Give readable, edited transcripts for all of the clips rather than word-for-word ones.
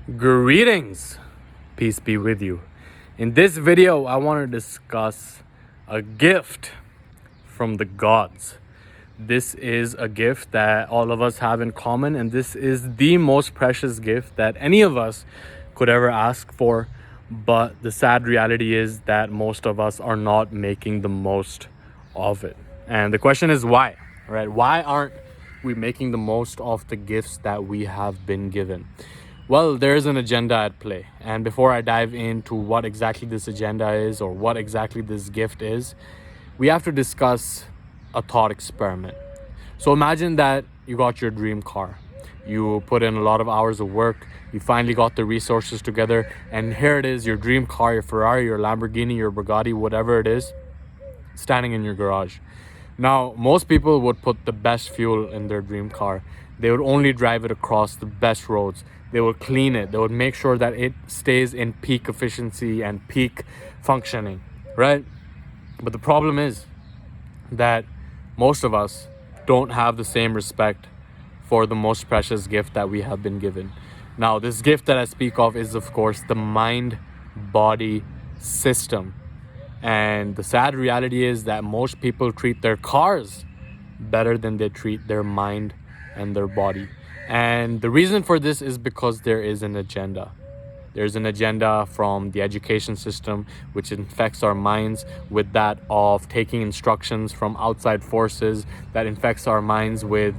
Greetings, peace be with you. In this video, I want to discuss a gift from the gods. This is a gift that all of us have in common, and this is the most precious gift that any of us could ever ask for. But the sad reality is that most of us are not making the most of it. And the question is why, right? Why aren't we making the most of the gifts that we have been given? Well, there is an agenda at play. And before I dive into what exactly this agenda is or what exactly this gift is, we have to discuss a thought experiment. So imagine that you got your dream car. You put in a lot of hours of work. You finally got the resources together. And here it is, your dream car, your Ferrari, your Lamborghini, your Bugatti, whatever it is, standing in your garage. Now, most people would put the best fuel in their dream car. They would only drive it across the best roads. They would clean it. They would make sure that it stays in peak efficiency and peak functioning, right? But the problem is that most of us don't have the same respect for the most precious gift that we have been given. Now, this gift that I speak of is, of course, the mind-body system. And the sad reality is that most people treat their cars better than they treat their mind and their body. And the reason for this is because there is an agenda. There's an agenda from the education system, which infects our minds with that of taking instructions from outside forces, that infects our minds with,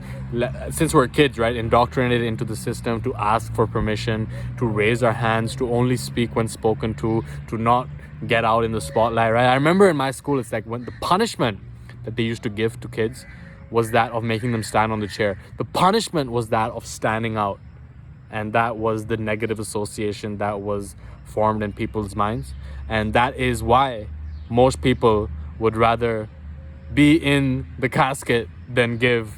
since we're kids, right, indoctrinated into the system to ask for permission, to raise our hands, to only speak when spoken to not get out in the spotlight, right? I remember in my school, it's like when the punishment that they used to give to kids was that of making them stand on the chair. The punishment was that of standing out. And that was the negative association that was formed in people's minds. And that is why most people would rather be in the casket than give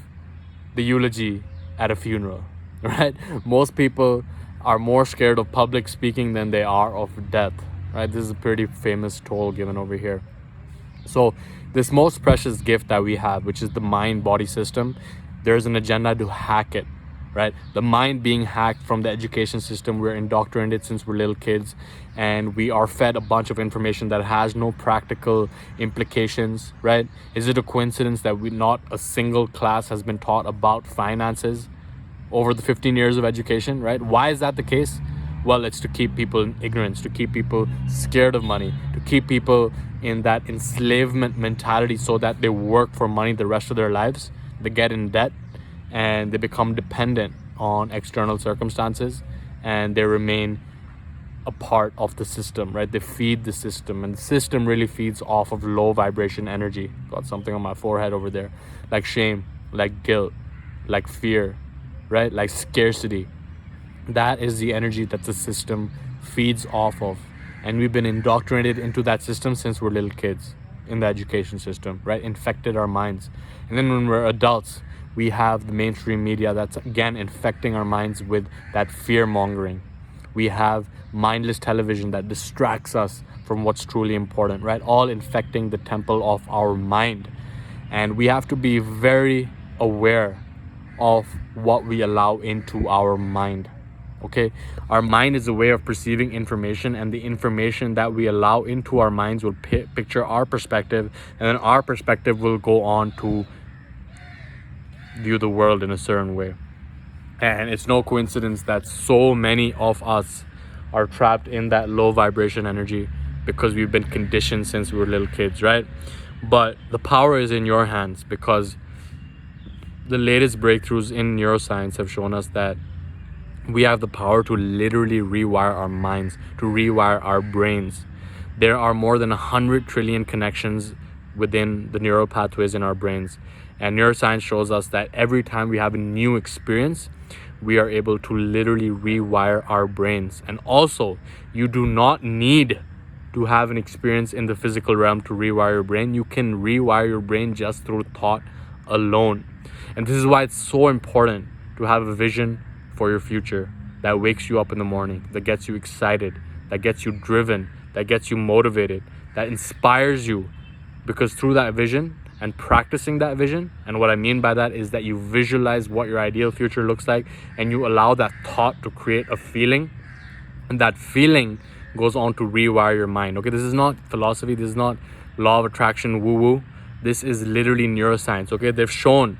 the eulogy at a funeral, right? Most people are more scared of public speaking than they are of death, right? This is a pretty famous toll given over here. So this most precious gift that we have, which is the mind-body system, there's an agenda to hack it, right? The mind being hacked from the education system. We're indoctrinated since we're little kids, and we are fed a bunch of information that has no practical implications, right? Is it a coincidence that not a single class has been taught about finances over the 15 years of education, right? Why is that the case? Well, it's to keep people in ignorance, to keep people scared of money, to keep people in that enslavement mentality so that they work for money the rest of their lives. They get in debt and they become dependent on external circumstances, and they remain a part of the system, right? They feed the system, and the system really feeds off of low vibration energy. Got something on my forehead over there, like shame, like guilt, like fear, right? Like scarcity. That is the energy that the system feeds off of. And we've been indoctrinated into that system since we're little kids in the education system, right? Infected our minds. And then when we're adults, we have the mainstream media that's again infecting our minds with that fear mongering. We have mindless television that distracts us from what's truly important, right? All infecting the temple of our mind. And we have to be very aware of what we allow into our mind. Okay, our mind is a way of perceiving information, and the information that we allow into our minds will picture our perspective, and then our perspective will go on to view the world in a certain way. And it's no coincidence that so many of us are trapped in that low vibration energy because we've been conditioned since we were little kids, right? But the power is in your hands, because the latest breakthroughs in neuroscience have shown us that we have the power to literally rewire our minds, to rewire our brains. There are more than 100 trillion connections within the neural pathways in our brains. And neuroscience shows us that every time we have a new experience, we are able to literally rewire our brains. And also, you do not need to have an experience in the physical realm to rewire your brain. You can rewire your brain just through thought alone. And this is why it's so important to have a vision for your future that wakes you up in the morning, that gets you excited, that gets you driven, that gets you motivated, that inspires you. Because through that vision and practicing that vision, and what I mean by that is that you visualize what your ideal future looks like, and you allow that thought to create a feeling, And that feeling goes on to rewire your mind. Okay, this is not philosophy, this is not law of attraction woo woo. This is literally neuroscience. Okay, they've shown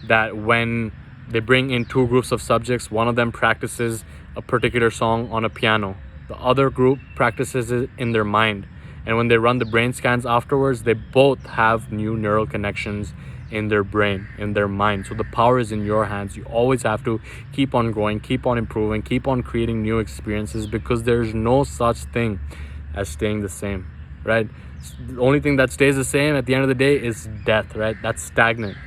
that when they bring in two groups of subjects, one of them practices a particular song on a piano, the other group practices it in their mind, and when they run the brain scans afterwards, they both have new neural connections in their brain, in their mind. So the power is in your hands. You always have to keep on growing, keep on improving, keep on creating new experiences, because there's no such thing as staying the same, right? The only thing that stays the same at the end of the day is death, right? That's stagnant.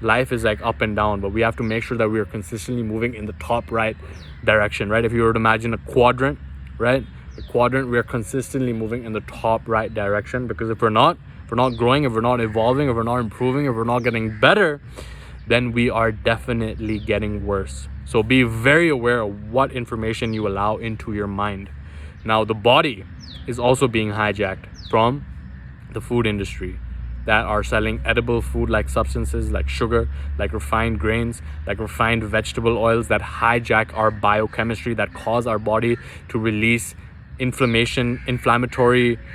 Life is like up and down, but we have to make sure that we are consistently moving in the top right direction, right? If you were to imagine a quadrant, right? A quadrant, we are consistently moving in the top right direction, because if we're not growing, if we're not evolving, if we're not improving, if we're not getting better, then we are definitely getting worse. So be very aware of what information you allow into your mind. Now, the body is also being hijacked from the food industry that are selling edible food like substances, like sugar, like refined grains, like refined vegetable oils that hijack our biochemistry, that cause our body to release inflammatory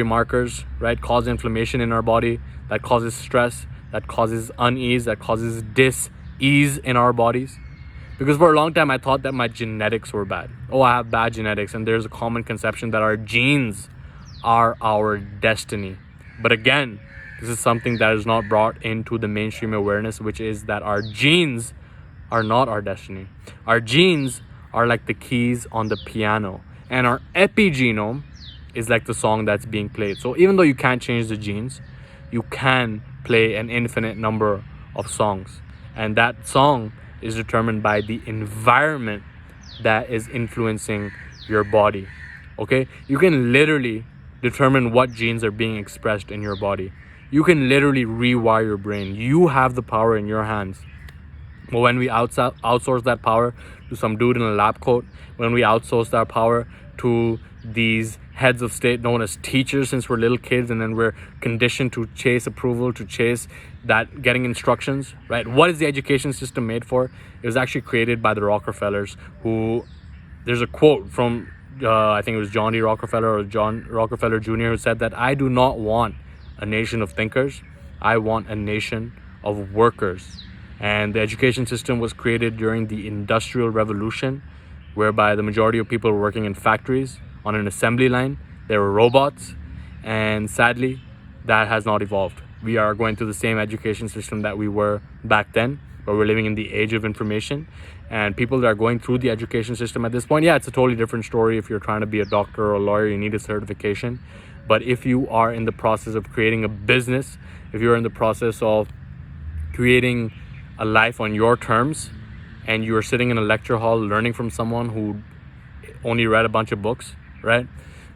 markers, right? Cause inflammation in our body, that causes stress, that causes unease, that causes dis-ease in our bodies. Because for a long time I thought that my genetics were bad. Oh, I have bad genetics. And there's a common conception that our genes are our destiny. But again, this is something that is not brought into the mainstream awareness, which is that our genes are not our destiny. Our genes are like the keys on the piano, and our epigenome is like the song that's being played. So even though you can't change the genes, you can play an infinite number of songs, and that song is determined by the environment that is influencing your body. Okay, you can literally determine what genes are being expressed in your body. You can literally rewire your brain. You have the power in your hands. But when we outsource that power to some dude in a lab coat, when we outsource that power to these heads of state known as teachers since we're little kids, and then we're conditioned to chase approval, to chase that getting instructions, right? What is the education system made for? It was actually created by the Rockefellers, who, there's a quote from I think it was John D. Rockefeller or John Rockefeller Jr. who said that I do not want a nation of thinkers, I want a nation of workers. And the education system was created during the Industrial Revolution, whereby the majority of people were working in factories on an assembly line. They were robots, and sadly, that has not evolved. We are going through the same education system that we were back then, but we're living in the age of information. And people that are going through the education system at this point, yeah, it's a totally different story. If you're trying to be a doctor or a lawyer, you need a certification. But if you are in the process of creating a business, if you're in the process of creating a life on your terms, and you are sitting in a lecture hall learning from someone who only read a bunch of books, right?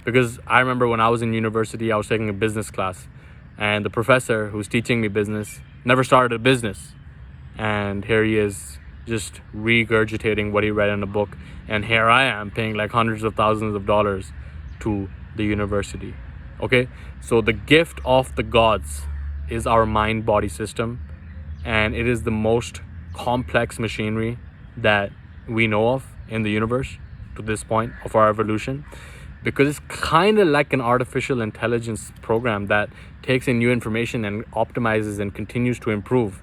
Because I remember when I was in university, I was taking a business class, and the professor who's teaching me business never started a business. And here he is just regurgitating what he read in a book. And here I am paying like hundreds of thousands of dollars to the university. Okay, so the gift of the gods is our mind-body system, and it is the most complex machinery that we know of in the universe to this point of our evolution, because it's kind of like an artificial intelligence program that takes in new information and optimizes and continues to improve.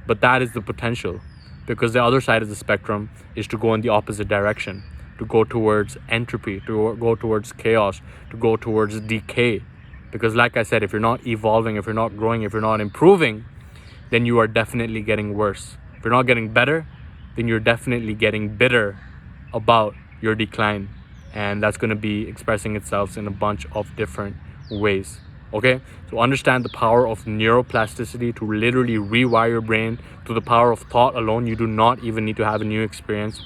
But that is the potential, because the other side of the spectrum is to go in the opposite direction, to go towards entropy, to go towards chaos, to go towards decay. Because like I said, if you're not evolving, if you're not growing, if you're not improving, then you are definitely getting worse. If you're not getting better, then you're definitely getting bitter about your decline. And that's going to be expressing itself in a bunch of different ways. Okay, so understand the power of neuroplasticity to literally rewire your brain. To the power of thought alone, you do not even need to have a new experience.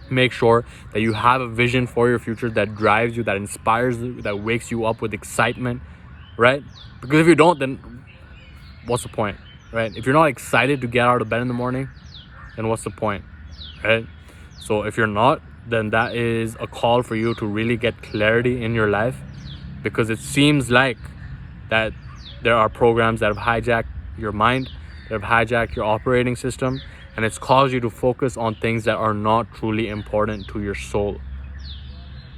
Make sure that you have a vision for your future that drives you, that inspires you, that wakes you up with excitement, right? Because if you don't, then what's the point, right? If you're not excited to get out of bed in the morning, then what's the point, right? So if you're not, then that is a call for you to really get clarity in your life, because it seems like that there are programs that have hijacked your mind, that have hijacked your operating system, and it's caused you to focus on things that are not truly important to your soul.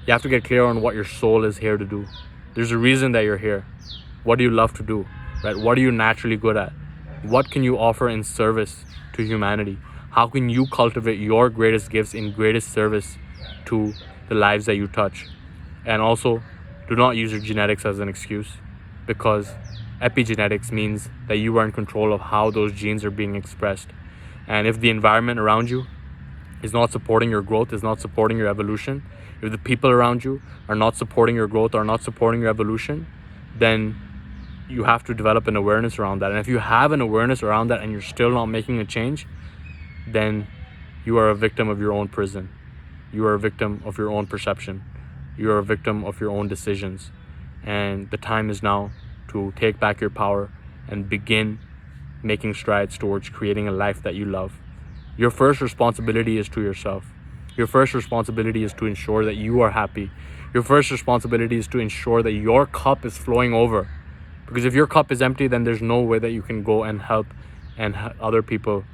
You have to get clear on what your soul is here to do. There's a reason that you're here. What do you love to do, right? What are you naturally good at? What can you offer in service to humanity? How can you cultivate your greatest gifts in greatest service to the lives that you touch? And also, do not use your genetics as an excuse, because epigenetics means that you are in control of how those genes are being expressed. And if the environment around you is not supporting your growth, is not supporting your evolution, if the people around you are not supporting your growth, are not supporting your evolution, then you have to develop an awareness around that. And if you have an awareness around that and you're still not making a change, then you are a victim of your own prison. You are a victim of your own perception. You are a victim of your own decisions. And the time is now to take back your power and begin making strides towards creating a life that you love. Your first responsibility is to yourself. Your first responsibility is to ensure that you are happy. Your first responsibility is to ensure that your cup is flowing over. Because if your cup is empty, then there's no way that you can go and help other people,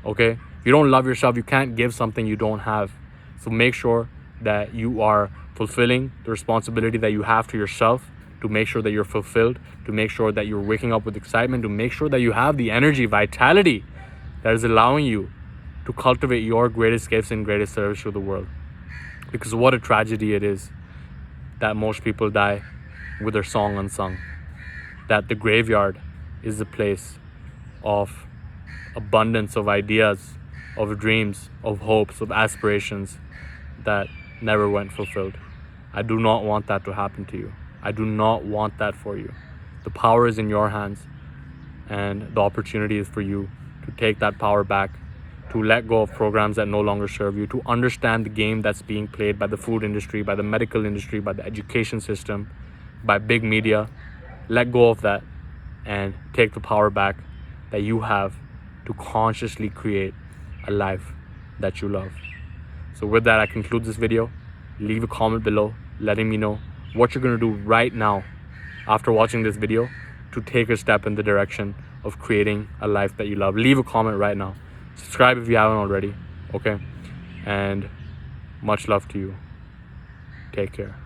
okay? If you don't love yourself, you can't give something you don't have. So make sure that you are fulfilling the responsibility that you have to yourself, to make sure that you're fulfilled, to make sure that you're waking up with excitement, to make sure that you have the energy, vitality that is allowing you to cultivate your greatest gifts and greatest service to the world. Because what a tragedy it is that most people die with their song unsung. That the graveyard is the place of abundance of ideas, of dreams, of hopes, of aspirations that never went fulfilled. I do not want that to happen to you. I do not want that for you. The power is in your hands, and the opportunity is for you to take that power back, to let go of programs that no longer serve you, to understand the game that's being played by the food industry, by the medical industry, by the education system, by big media. Let go of that and take the power back that you have to consciously create a life that you love. So with that, I conclude this video. Leave a comment below letting me know what you're going to do right now after watching this video to take a step in the direction of creating a life that you love. Leave a comment right now. Subscribe if you haven't already, okay? And much love to you. Take care.